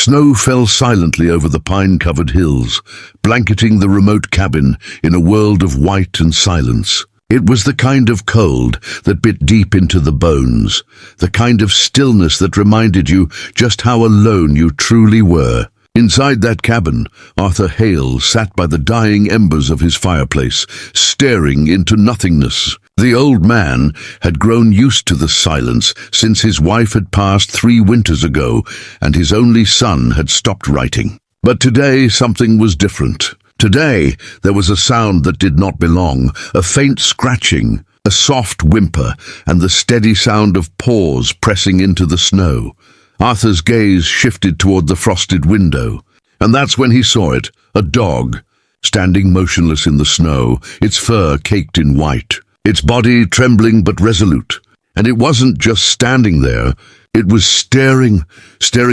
Snow fell silently over the pine-covered hills, blanketing the remote cabin in a world of white and silence. It was the kind of cold that bit deep into the bones, the kind of stillness that reminded you just how alone you truly were. Inside that cabin, Arthur Hale sat by the dying embers of his fireplace, staring into nothingness. The old man had grown used to the silence since his wife had passed 3 winters ago and his only son had stopped writing. But today something was different. Today there was a sound that did not belong, a faint scratching, a soft whimper, and the steady sound of paws pressing into the snow. Arthur's gaze shifted toward the frosted window, and that's when he saw it, a dog, standing motionless in the snow, its fur caked in white, its body trembling but resolute. And it wasn't just standing there, it was staring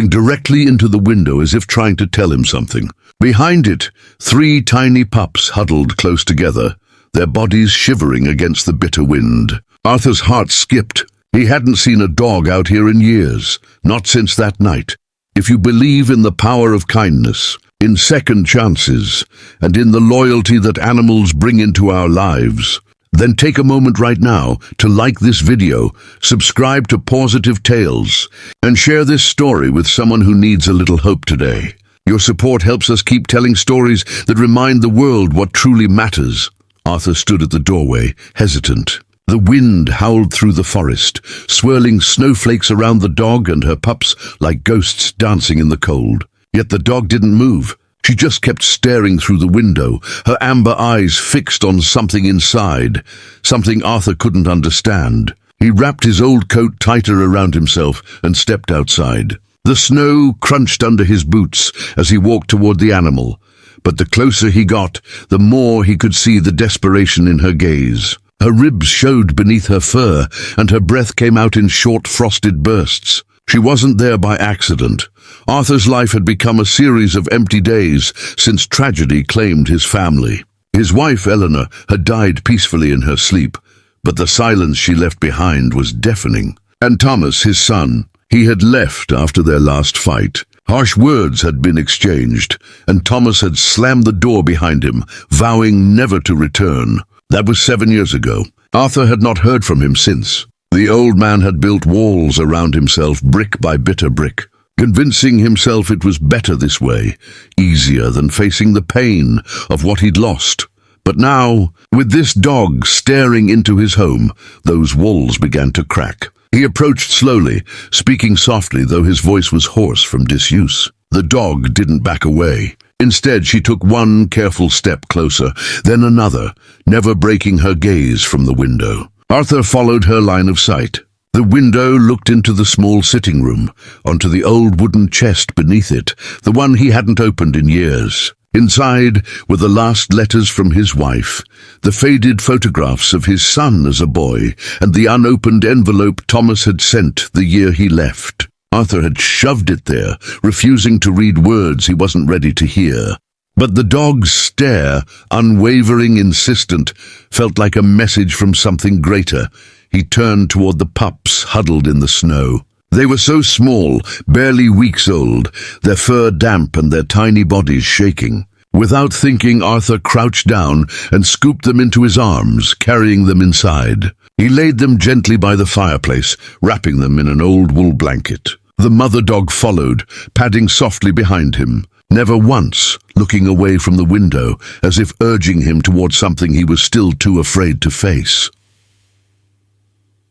directly into the window as if trying to tell him something. Behind it, 3 tiny pups huddled close together, their bodies shivering against the bitter wind. Arthur's heart skipped. He hadn't seen a dog out here in years, not since that night. If you believe in the power of kindness, in second chances, and in the loyalty that animals bring into our lives, then take a moment right now to like this video, subscribe to Pawsitive Tales, and share this story with someone who needs a little hope today. Your support helps us keep telling stories that remind the world what truly matters. Arthur stood at the doorway, hesitant. The wind howled through the forest, swirling snowflakes around the dog and her pups like ghosts dancing in the cold. Yet the dog didn't move. She just kept staring through the window, her amber eyes fixed on something inside, something Arthur couldn't understand. He wrapped his old coat tighter around himself and stepped outside. The snow crunched under his boots as he walked toward the animal, but the closer he got, the more he could see the desperation in her gaze. Her ribs showed beneath her fur, and her breath came out in short frosted bursts. She wasn't there by accident. Arthur's life had become a series of empty days since tragedy claimed his family. His wife, Eleanor, had died peacefully in her sleep, but the silence she left behind was deafening. And Thomas, his son, he had left after their last fight. Harsh words had been exchanged, and Thomas had slammed the door behind him, vowing never to return. That was 7 years ago. Arthur had not heard from him since. The old man had built walls around himself, brick by bitter brick, convincing himself it was better this way, easier than facing the pain of what he'd lost. But now, with this dog staring into his home, those walls began to crack. He approached slowly, speaking softly, though his voice was hoarse from disuse. The dog didn't back away. Instead, she took one careful step closer, then another, never breaking her gaze from the window. Arthur followed her line of sight. The window looked into the small sitting room, onto the old wooden chest beneath it, the one he hadn't opened in years. Inside were the last letters from his wife, the faded photographs of his son as a boy, and the unopened envelope Thomas had sent the year he left. Arthur had shoved it there, refusing to read words he wasn't ready to hear. But the dog's stare, unwavering, insistent, felt like a message from something greater. He turned toward the pups huddled in the snow. They were so small, barely weeks old, their fur damp and their tiny bodies shaking. Without thinking, Arthur crouched down and scooped them into his arms, carrying them inside. He laid them gently by the fireplace, wrapping them in an old wool blanket. The mother dog followed, padding softly behind him, never once looking away from the window, as if urging him toward something he was still too afraid to face.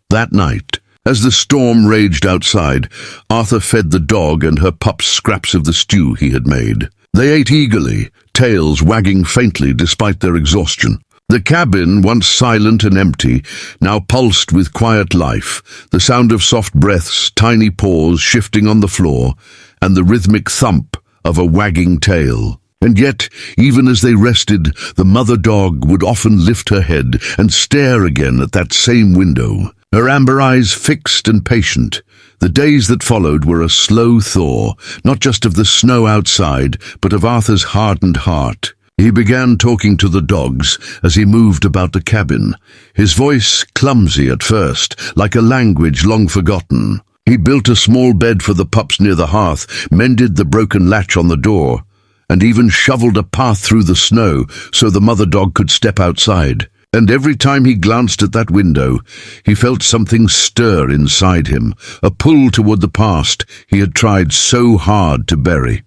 That night, as the storm raged outside, Arthur fed the dog and her pups scraps of the stew he had made. They ate eagerly, tails wagging faintly despite their exhaustion. The cabin, once silent and empty, now pulsed with quiet life, the sound of soft breaths, tiny paws shifting on the floor, and the rhythmic thump of a wagging tail. And yet, even as they rested, the mother dog would often lift her head and stare again at that same window, her amber eyes fixed and patient. The days that followed were a slow thaw, not just of the snow outside, but of Arthur's hardened heart. He began talking to the dogs as he moved about the cabin, his voice clumsy at first, like a language long forgotten. He built a small bed for the pups near the hearth, mended the broken latch on the door, and even shoveled a path through the snow so the mother dog could step outside. And every time he glanced at that window, he felt something stir inside him, a pull toward the past he had tried so hard to bury.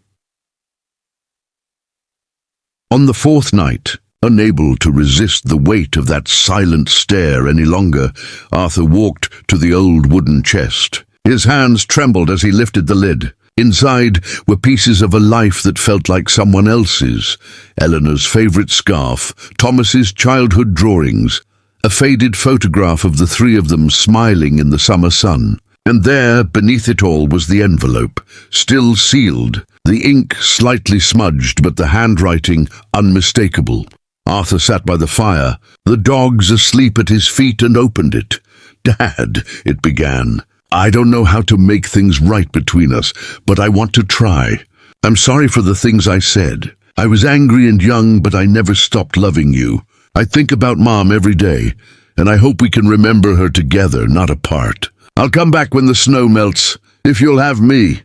On the fourth night, unable to resist the weight of that silent stare any longer, Arthur walked to the old wooden chest. His hands trembled as he lifted the lid. Inside were pieces of a life that felt like someone else's: Eleanor's favorite scarf, Thomas's childhood drawings, a faded photograph of the three of them smiling in the summer sun. And there, beneath it all, was the envelope, still sealed, the ink slightly smudged but the handwriting unmistakable. Arthur sat by the fire, the dogs asleep at his feet, and opened it. "Dad," it began, "I don't know how to make things right between us, but I want to try. I'm sorry for the things I said. I was angry and young, but I never stopped loving you. I think about Mom every day, and I hope we can remember her together, not apart. I'll come back when the snow melts, if you'll have me."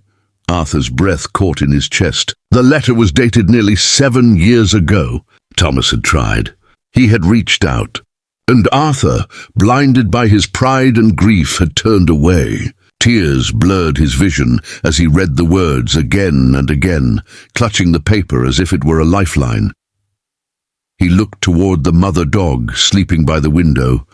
Arthur's breath caught in his chest. The letter was dated nearly 7 years ago. Thomas had tried. He had reached out. And Arthur, blinded by his pride and grief, had turned away. Tears blurred his vision as he read the words again and again, clutching the paper as if it were a lifeline. He looked toward the mother dog sleeping by the window,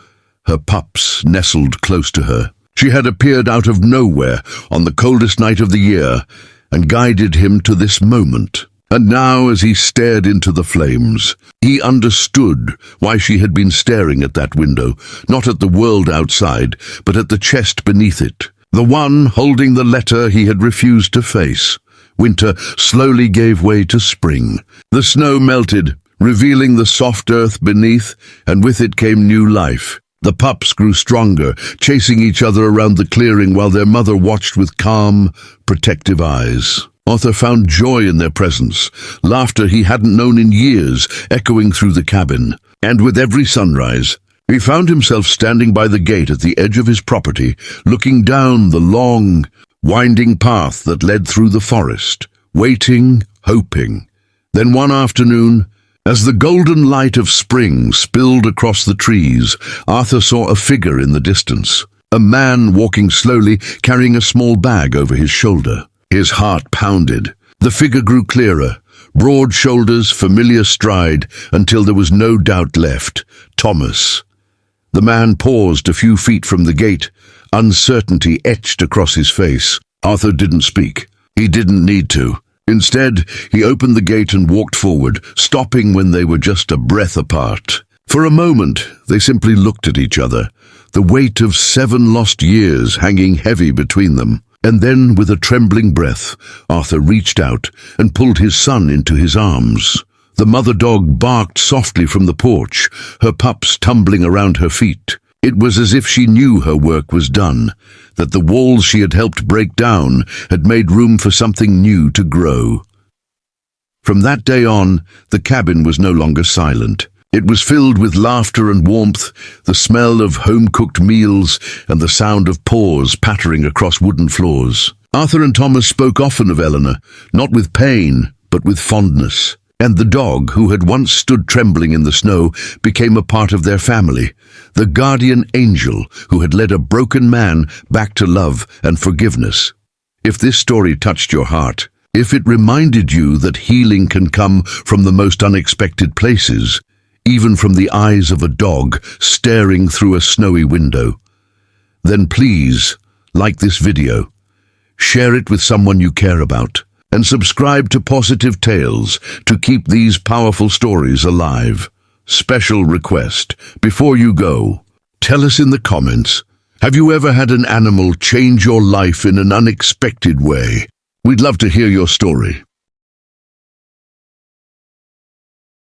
her pups nestled close to her. She had appeared out of nowhere on the coldest night of the year and guided him to this moment. And now, as he stared into the flames, he understood why she had been staring at that window, not at the world outside, but at the chest beneath it, the one holding the letter he had refused to face. Winter slowly gave way to spring. The snow melted, revealing the soft earth beneath, and with it came new life. The pups grew stronger, chasing each other around the clearing while their mother watched with calm, protective eyes. Arthur found joy in their presence, laughter he hadn't known in years echoing through the cabin. And with every sunrise, he found himself standing by the gate at the edge of his property, looking down the long, winding path that led through the forest, waiting, hoping. Then one afternoon, as the golden light of spring spilled across the trees, Arthur saw a figure in the distance, a man walking slowly, carrying a small bag over his shoulder. His heart pounded. The figure grew clearer, broad shoulders, familiar stride, until there was no doubt left. Thomas. The man paused a few feet from the gate, uncertainty etched across his face. Arthur didn't speak. He didn't need to. Instead, he opened the gate and walked forward, stopping when they were just a breath apart. For a moment, they simply looked at each other, the weight of 7 lost years hanging heavy between them. And then, with a trembling breath, Arthur reached out and pulled his son into his arms. The mother dog barked softly from the porch, her pups tumbling around her feet. It was as if she knew her work was done, that the walls she had helped break down had made room for something new to grow. From that day on, the cabin was no longer silent. It was filled with laughter and warmth, the smell of home-cooked meals, and the sound of paws pattering across wooden floors. Arthur and Thomas spoke often of Eleanor, not with pain, but with fondness. And the dog, who had once stood trembling in the snow, became a part of their family, the guardian angel who had led a broken man back to love and forgiveness. If this story touched your heart, if it reminded you that healing can come from the most unexpected places, even from the eyes of a dog staring through a snowy window, then please like this video, share it with someone you care about, and subscribe to Pawsitive Tales to keep these powerful stories alive. Special request, before you go, tell us in the comments, have you ever had an animal change your life in an unexpected way? We'd love to hear your story.